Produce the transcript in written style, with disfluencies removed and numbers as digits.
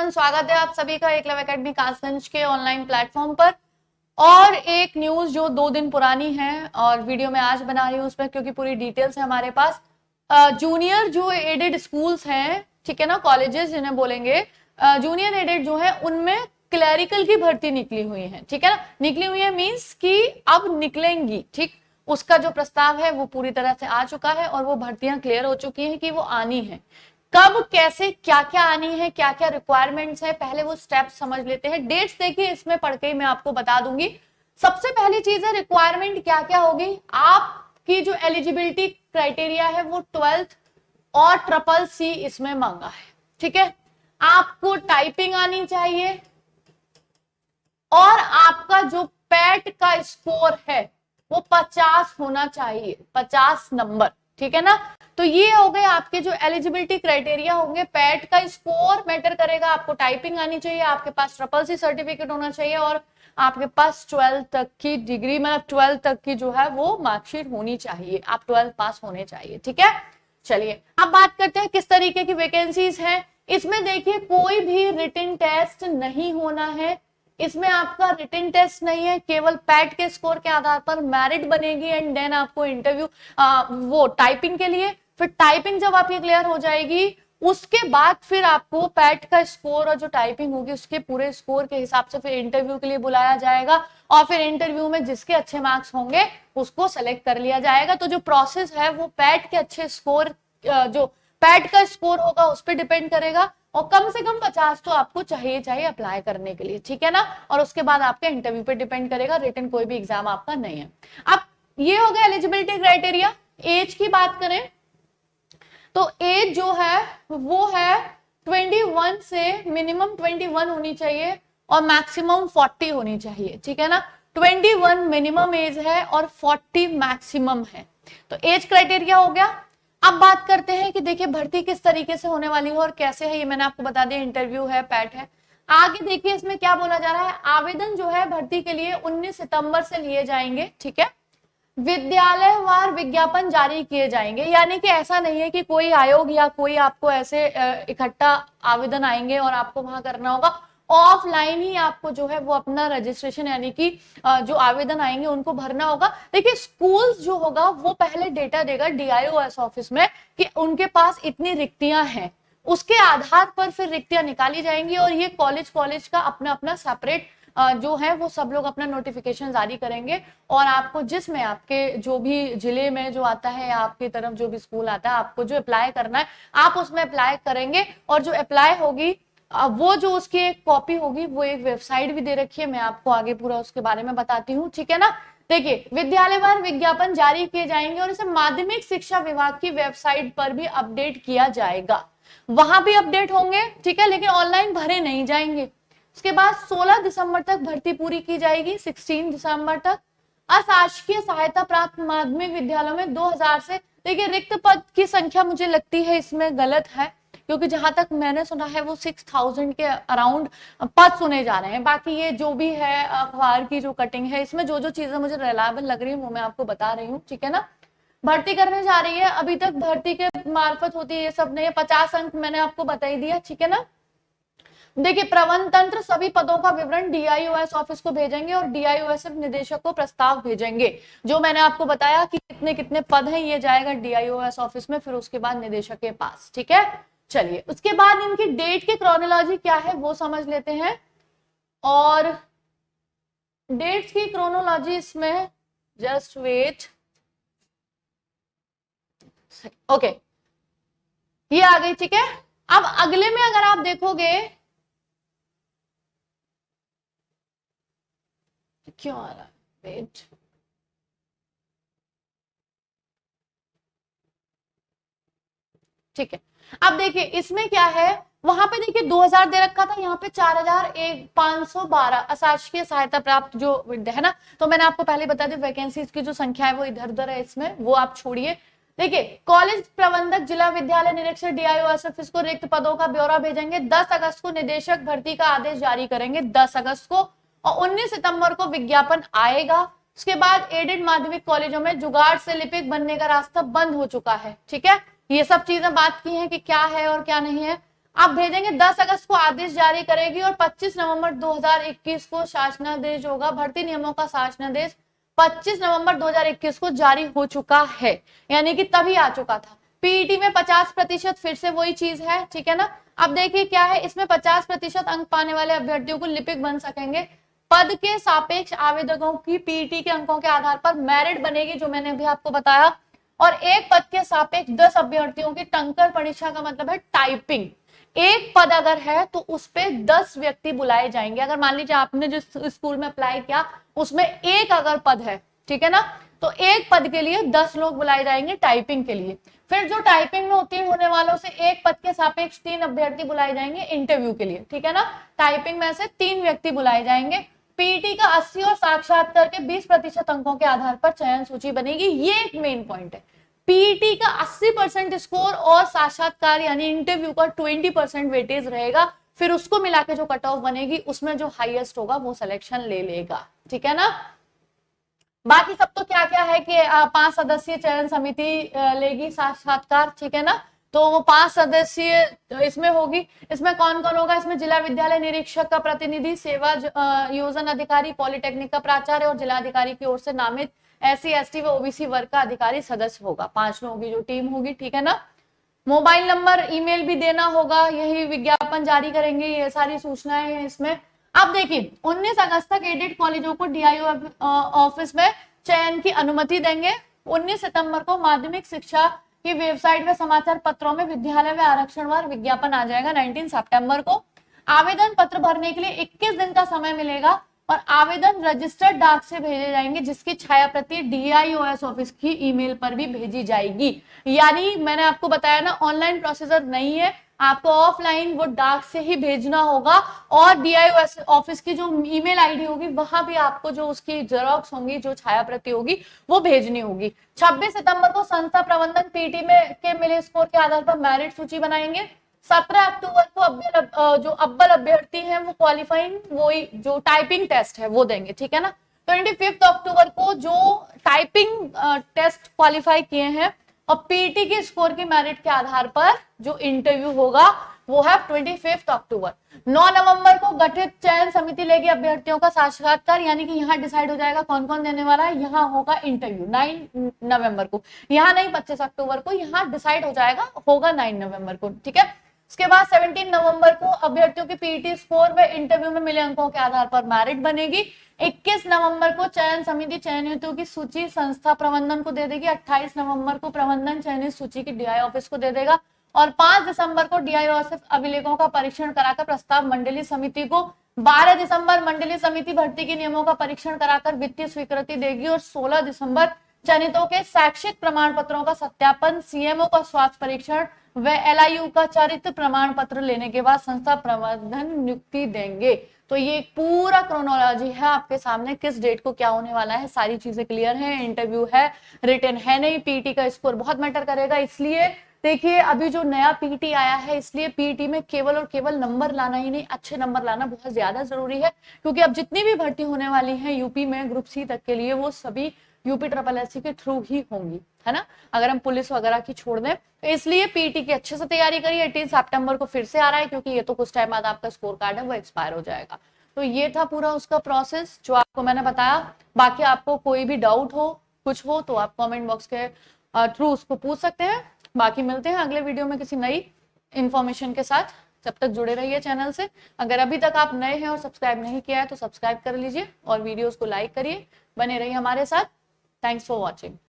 Everyone, स्वागत है आप सभी का एकलव्य एकेडमी कासगंज के ऑनलाइन प्लेटफॉर्म पर। और एक न्यूज जो 2 दिन पुरानी है और वीडियो में आज बना रही हूँ उसमें, क्योंकि पूरी डिटेल्स है हमारे पास। जूनियर जो एडेड स्कूल्स हैं, ठीक है ना, कॉलेजेस जिन्हें बोलेंगे, जूनियर एडेड जो है उनमें क्लैरिकल की भर्ती निकली हुई है, ठीक है ना। निकली हुई है मीन्स कि अब निकलेंगी, ठीक। उसका जो प्रस्ताव है वो पूरी तरह से आ चुका है और वो भर्तियां क्लियर हो चुकी हैं कि वो आनी है। कब, कैसे, क्या क्या आनी है, क्या क्या रिक्वायरमेंट्स है, पहले वो स्टेप समझ लेते हैं। डेट्स देखिए, इसमें पढ़ के मैं आपको बता दूंगी। सबसे पहली चीज है रिक्वायरमेंट क्या क्या होगी। आपकी जो एलिजिबिलिटी क्राइटेरिया है वो 12th और CCC इसमें मांगा है, ठीक है। आपको टाइपिंग आनी चाहिए और आपका जो पैट का स्कोर है वो 50 होना चाहिए, 50 नंबर, ठीक है ना। तो ये हो गए आपके जो एलिजिबिलिटी क्राइटेरिया होंगे। पैट का स्कोर मैटर करेगा, आपको टाइपिंग आनी चाहिए, आपके पास CCC सर्टिफिकेट होना चाहिए और आपके पास 12th तक की डिग्री, मतलब 12th तक की जो है वो मार्कशीट होनी चाहिए, आप 12th पास होने चाहिए, ठीक है। चलिए अब बात करते हैं किस तरीके की वैकेंसीज हैं। इसमें देखिए कोई भी रिटन टेस्ट नहीं होना है, इसमें आपका रिटन टेस्ट नहीं है, केवल पैट के स्कोर के आधार पर मेरिट बनेगी एंड देन आपको इंटरव्यू वो टाइपिंग के लिए। फिर टाइपिंग जब आपकी क्लियर हो जाएगी उसके बाद फिर आपको पैट का स्कोर और जो टाइपिंग होगी उसके पूरे स्कोर के हिसाब से फिर इंटरव्यू के लिए बुलाया जाएगा और फिर इंटरव्यू में जिसके अच्छे मार्क्स होंगे उसको सेलेक्ट कर लिया जाएगा। तो जो प्रोसेस है वो पैट के अच्छे स्कोर, जो पैट का स्कोर होगा उस पर डिपेंड करेगा और कम से कम 50 तो आपको चाहिए अप्लाई करने के लिए, ठीक है ना। और उसके बाद आपके इंटरव्यू पे डिपेंड करेगा, रिटन कोई भी एग्जाम आपका नहीं है। अब ये हो गया एलिजिबिलिटी क्राइटेरिया। एज की बात करें तो एज जो है वो है 21 से मिनिमम 21 होनी चाहिए और मैक्सिमम 40 होनी चाहिए, ठीक है ना। 21 मिनिमम एज है और 40 मैक्सिमम है, तो एज क्राइटेरिया हो गया। अब बात करते हैं कि देखिए भर्ती किस तरीके से होने वाली है और कैसे है, ये मैंने आपको बता दिया, इंटरव्यू है, पैट है। आगे देखिए इसमें क्या बोला जा रहा है। आवेदन जो है भर्ती के लिए 19 सितंबर से लिए जाएंगे, ठीक है। विद्यालयवार विज्ञापन जारी किए जाएंगे, यानी कि ऐसा नहीं है कि कोई आयोग या कोई आपको ऐसे इकट्ठा आवेदन आएंगे और आपको वहां करना होगा। ऑफलाइन ही आपको जो है वो अपना रजिस्ट्रेशन, यानी कि जो आवेदन आएंगे उनको भरना होगा। देखिए स्कूल्स जो होगा वो पहले डेटा देगा DIOS ऑफिस में कि उनके पास इतनी रिक्तियां हैं, उसके आधार पर फिर रिक्तियां निकाली जाएंगी और ये कॉलेज का अपना अपना सेपरेट जो है वो सब लोग अपना नोटिफिकेशन जारी करेंगे और आपको जिसमें आपके जो भी जिले में जो आता है या आपकी तरफ जो भी स्कूल आता है, आपको जो अप्लाई करना है आप उसमें अप्लाई करेंगे और जो अप्लाई होगी वो जो उसकी एक कॉपी होगी वो एक वेबसाइट भी दे रखी है, मैं आपको आगे पूरा उसके बारे में बताती हूँ, ठीक है ना। देखिए विद्यालयवार विज्ञापन जारी किए जाएंगे और इसे माध्यमिक शिक्षा विभाग की वेबसाइट पर भी अपडेट किया जाएगा, वहां भी अपडेट होंगे, ठीक है, लेकिन ऑनलाइन भरे नहीं जाएंगे। उसके बाद 16 दिसंबर तक भर्ती पूरी की जाएगी, 16 दिसंबर तक। अशासकीय सहायता प्राप्त माध्यमिक विद्यालयों में 2000 से, देखिए रिक्त पद की संख्या मुझे लगती है इसमें गलत है, क्योंकि जहां तक मैंने सुना है वो 6000 के अराउंड पद सुने जा रहे हैं। बाकी ये जो भी है अखबार की जो कटिंग है, इसमें जो जो चीजें मुझे रिलायबल लग रही है वो मैं आपको बता रही हूँ, ठीक है ना। भर्ती करने जा रही है, अभी तक भर्ती के मार्फत होती है, ये सब नहीं है। 50 अंक मैंने आपको बता ही दिया, ठीक है ना। देखिए प्रबंध तंत्र सभी पदों का विवरण DIOS ऑफिस को भेजेंगे और DIOS निदेशक को प्रस्ताव भेजेंगे। जो मैंने आपको बताया कि कितने कितने पद हैं, ये जाएगा DIOS ऑफिस में, फिर उसके बाद निदेशक के पास, ठीक है। चलिए उसके बाद इनकी डेट की क्रोनोलॉजी क्या है वो समझ लेते हैं। और डेट्स की क्रोनोलॉजी इसमें जस्ट वेट, ओके, ये आ गई, ठीक है। अब अगले में अगर आप देखोगे क्यों आ रहा है, वेट, ठीक है। अब देखिए इसमें क्या है, वहां पे देखिए 2000 दे रखा था, यहाँ पे 4512 अशासकीय सहायता प्राप्त जो है ना। तो मैंने आपको पहले बता दी वैकेंसीज की जो संख्या है वो इधर उधर है इसमें, वो आप छोड़िए। देखिए कॉलेज प्रबंधक जिला विद्यालय निरीक्षक DIOS ऑफिस को रिक्त पदों का ब्यौरा भेजेंगे। 10 अगस्त को निदेशक भर्ती का आदेश जारी करेंगे, 10 अगस्त को, और 19 सितंबर को विज्ञापन आएगा। उसके बाद एडेड माध्यमिक कॉलेजों में जुगाड़ से लिपिक बनने का रास्ता बंद हो चुका है, ठीक है। ये सब चीजें बात की हैं कि क्या है और क्या नहीं है। आप भेजेंगे, 10 अगस्त को आदेश जारी करेगी और 25 नवंबर 2021 को शासनादेश होगा। भर्ती नियमों का शासनादेश 25 नवंबर 2021 को जारी हो चुका है, यानी कि तभी आ चुका था। पीईटी में 50% फिर से वही चीज है, ठीक है ना। अब देखिए क्या है, इसमें 50% अंक पाने वाले अभ्यर्थियों को लिपिक बन सकेंगे। पद के सापेक्ष आवेदकों की पीईटी के अंकों के आधार पर मेरिट बनेगी, जो मैंने अभी आपको बताया। और एक पद के सापेक्ष 10 अभ्यर्थियों की टंकर परीक्षा का मतलब है टाइपिंग। एक पद अगर है तो उस पे 10 व्यक्ति बुलाए जाएंगे। अगर मान लीजिए आपने जिस स्कूल में अप्लाई किया उसमें एक अगर पद है, ठीक है ना, तो एक पद के लिए 10 लोग बुलाए जाएंगे टाइपिंग के लिए। फिर जो टाइपिंग में उत्तीर्ण होने वालों से एक पद के सापेक्ष 3 अभ्यर्थी बुलाए जाएंगे इंटरव्यू के लिए, ठीक है ना। टाइपिंग में से 3 व्यक्ति बुलाए जाएंगे। पीईटी का 80 और साक्षात्कार के 20% अंकों के आधार पर चयन सूची बनेगी। ये एक मेन पॉइंट है। पीईटी का 80% स्कोर और साक्षात्कार यानी इंटरव्यू का 20% वेटेज रहेगा। फिर उसको मिला के जो कट ऑफ बनेगी उसमें जो हाईएस्ट होगा वो सिलेक्शन ले लेगा, ठीक है ना। बाकी सब तो क्या क्या है कि 5 सदस्यीय चयन समिति लेगी साक्षात्कार, ठीक है ना। तो वो 5 सदस्यीय इसमें होगी। इसमें कौन कौन होगा, इसमें जिला विद्यालय निरीक्षक का प्रतिनिधि, सेवा योजना अधिकारी, पॉलिटेक्निक का प्राचार्य और जिलाधिकारी की ओर से नामित SC ST व OBC वर्ग का अधिकारी सदस्य होगा। 5 लोगों की जो टीम होगी, ठीक है ना। मोबाइल नंबर, ईमेल भी देना होगा, यही विज्ञापन जारी करेंगे, ये सारी सूचनाएं हैं इसमें। अब देखिए 19 अगस्त तक एडेड कॉलेजों को DIO ऑफिस में चयन की अनुमति देंगे। 19 सितंबर को माध्यमिक शिक्षा की वेबसाइट में समाचार पत्रों में विद्यालय में आरक्षणवार विज्ञापन आ जाएगा। 19 सितंबर को आवेदन पत्र भरने के लिए 21 दिन का समय मिलेगा और आवेदन रजिस्टर्ड डाक से भेजे जाएंगे, जिसकी छायाप्रति DIOS ऑफिस की ईमेल पर भी भेजी जाएगी। यानी मैंने आपको बताया ना, ऑनलाइन प्रोसीजर नहीं है, आपको ऑफलाइन वो डाक से ही भेजना होगा और DIOS ऑफिस की जो ईमेल आईडी होगी वहां भी आपको जो उसकी जेरॉक्स होंगी, जो छायाप्रति होगी वो भेजनी होगी। 26 सितंबर को संस्था प्रबंधन पीटी में के मिले स्कोर के आधार पर मेरिट सूची बनाएंगे। 17 अक्टूबर को जो अव्वल अभ्यर्थी हैं वो क्वालिफाइंग वही जो टाइपिंग टेस्ट है वो देंगे, ठीक है ना। 25 अक्टूबर को जो टाइपिंग टेस्ट क्वालिफाई किए हैं और पीटी के स्कोर की मेरिट के आधार पर जो इंटरव्यू होगा वो है 25 अक्टूबर। 9 नवंबर को गठित चयन समिति लेगी अभ्यर्थियों का साक्षात्कार, यानी कि यहाँ डिसाइड हो जाएगा कौन कौन देने वाला है। यहाँ होगा इंटरव्यू 9 नवंबर को, यहाँ नहीं 25 अक्टूबर को, यहाँ डिसाइड हो जाएगा, होगा 9 नवंबर को, ठीक है। उसके बाद 17 नवंबर को अभ्यर्थियों के पीटी स्कोर व इंटरव्यू में मिले अंकों के आधार पर मेरिट बनेगी। 21 नवंबर को चयन समिति चयनितों की सूची संस्था प्रबंधन को दे देगी। 28 नवंबर को प्रबंधन चयनित सूची की DI ऑफिस को दे देगा और 5 दिसंबर को DIOS अभिलेखों का परीक्षण कराकर प्रस्ताव मंडलीय समिति को। 12 दिसंबर मंडलीय समिति भर्ती के नियमों का परीक्षण कराकर वित्तीय स्वीकृति देगी और 16 दिसंबर चयनितों के शैक्षिक प्रमाण पत्रों का सत्यापन, CMO का स्वास्थ्य परीक्षण व LIU का चरित्र प्रमाण पत्र लेने के बाद संस्था प्रबंधन नियुक्ति देंगे। तो ये पूरा क्रोनोलॉजी है आपके सामने, किस डेट को क्या होने वाला है, सारी चीजें क्लियर है। इंटरव्यू है, रिटन है नहीं, पीटी का स्कोर बहुत मैटर करेगा। इसलिए देखिए अभी जो नया पीटी आया है, इसलिए पीटी में केवल और केवल नंबर लाना ही नहीं, अच्छे नंबर लाना बहुत ज्यादा जरूरी है, क्योंकि अब जितनी भी भर्ती होने वाली है यूपी में ग्रुप सी तक के लिए वो सभी UPSSC के थ्रू ही होंगी, है ना, अगर हम पुलिस वगैरह की छोड़ दें। तो इसलिए पीटी की अच्छे से तैयारी करिए। 18 सितंबर को फिर से आ रहा है, क्योंकि ये तो कुछ टाइम बाद आपका स्कोर कार्ड है वो एक्सपायर हो जाएगा। तो ये था पूरा उसका प्रोसेस जो आपको मैंने बताया। बाकी आपको कोई भी डाउट हो, कुछ हो, तो आप कमेंट बॉक्स के थ्रू उसको पूछ सकते हैं। बाकी मिलते हैं अगले वीडियो में किसी नई इंफॉर्मेशन के साथ। जब तक जुड़े रहिए चैनल से। अगर अभी तक आप नए हैं और सब्सक्राइब नहीं किया है तो सब्सक्राइब कर लीजिए और वीडियोस को लाइक करिए, बने रहिए हमारे साथ। Thanks for watching.